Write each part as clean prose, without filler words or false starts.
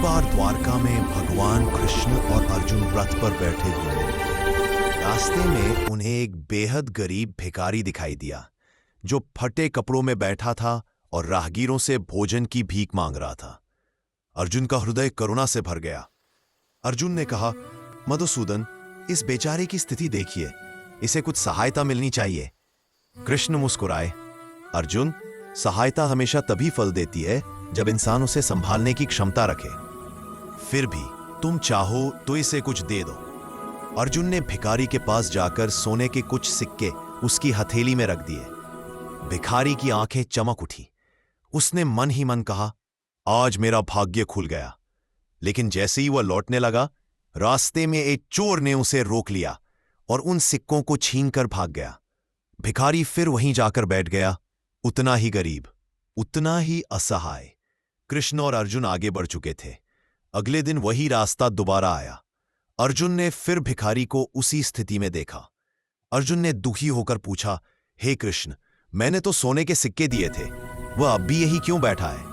बार द्वारका में भगवान कृष्ण और अर्जुन रथ पर बैठे हुए। रास्ते में उन्हें एक बेहद गरीब भिखारी दिखाई दिया जो फटे कपड़ों में बैठा था और राहगीरों से भोजन की भीख मांग रहा था। अर्जुन का हृदय करुणा से भर गया। अर्जुन ने कहा, मधुसूदन, इस बेचारे की स्थिति देखिए, इसे कुछ सहायता मिलनी चाहिए। कृष्ण मुस्कुराए, अर्जुन, सहायता हमेशा तभी फल देती है जब इंसान उसे संभालने की क्षमता रखे। फिर भी तुम चाहो तो इसे कुछ दे दो। अर्जुन ने भिखारी के पास जाकर सोने के कुछ सिक्के उसकी हथेली में रख दिए। भिखारी की आंखें चमक उठी। उसने मन ही मन कहा, आज मेरा भाग्य खुल गया। लेकिन जैसे ही वह लौटने लगा, रास्ते में एक चोर ने उसे रोक लिया और उन सिक्कों को छीनकर भाग गया। भिखारी फिर वहीं जाकर बैठ गया, उतना ही गरीब, उतना ही असहाय। कृष्ण और अर्जुन आगे बढ़ चुके थे। अगले दिन वही रास्ता दोबारा आया। अर्जुन ने फिर भिखारी को उसी स्थिति में देखा। अर्जुन ने दुखी होकर पूछा, हे कृष्ण, मैंने तो सोने के सिक्के दिए थे, वह अब भी यही क्यों बैठा है?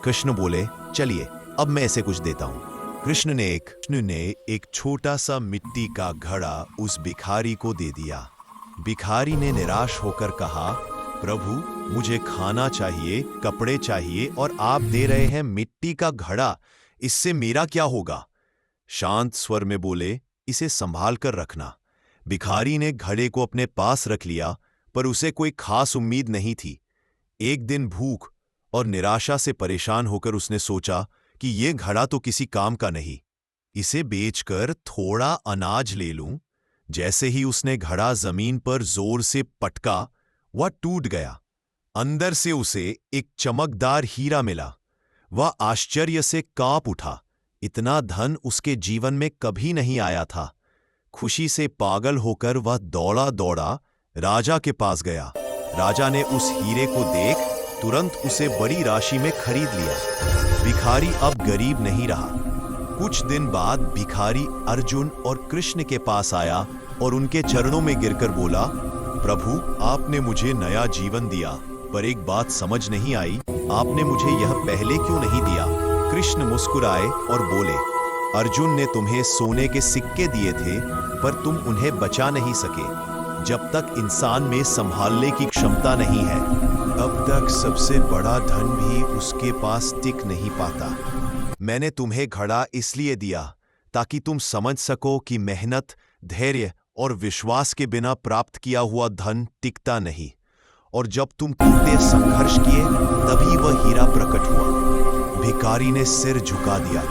कृष्ण बोले, चलिए अब मैं इसे कुछ देता हूं। कृष्ण ने एक छोटा सा मिट्टी का घड़ा उस भिखारी को दे दिया। भिखारी ने निराश होकर कहा, प्रभु, मुझे खाना चाहिए, कपड़े चाहिए और आप दे रहे हैं मिट्टी का घड़ा, इससे मेरा क्या होगा? शांत स्वर में बोले, इसे संभाल कर रखना। भिखारी ने घड़े को अपने पास रख लिया, पर उसे कोई खास उम्मीद नहीं थी। एक दिन भूख और निराशा से परेशान होकर उसने सोचा कि यह घड़ा तो किसी काम का नहीं, इसे बेचकर थोड़ा अनाज ले लूं। जैसे ही उसने घड़ा जमीन पर जोर से पटका, वह टूट गया। अंदर से उसे एक चमकदार हीरा मिला। वह आश्चर्य से कांप उठा। इतना धन उसके जीवन में कभी नहीं आया था। खुशी से पागल होकर वह दौड़ा दौड़ा राजा के पास गया। राजा ने उस हीरे को देख तुरंत उसे बड़ी राशि में खरीद लिया। भिखारी अब गरीब नहीं रहा। कुछ दिन बाद भिखारी अर्जुन और कृष्ण के पास आया और उनके चरणों में गिरकर बोला, प्रभु, आपने मुझे नया जीवन दिया, पर एक बात समझ नहीं आई, आपने मुझे यह पहले क्यों नहीं दिया? कृष्ण मुस्कुराए और बोले, अर्जुन ने तुम्हें सोने के सिक्के दिए थे, पर तुम उन्हें बचा नहीं सके। जब तक इंसान में संभालने की क्षमता नहीं है, तब तक सबसे बड़ा धन भी उसके पास टिक नहीं पाता। मैंने तुम्हें घड़ा इसलिए दिया ताकि तुम समझ सको कि मेहनत, धैर्य और विश्वास के बिना प्राप्त किया हुआ धन टिकता नहीं। और जब तुम टूटे संघर्ष किए, तभी वह हीरा प्रकट हुआ। भिखारी ने सिर झुका दिया।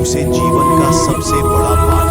उसे जीवन का सबसे बड़ा पाठ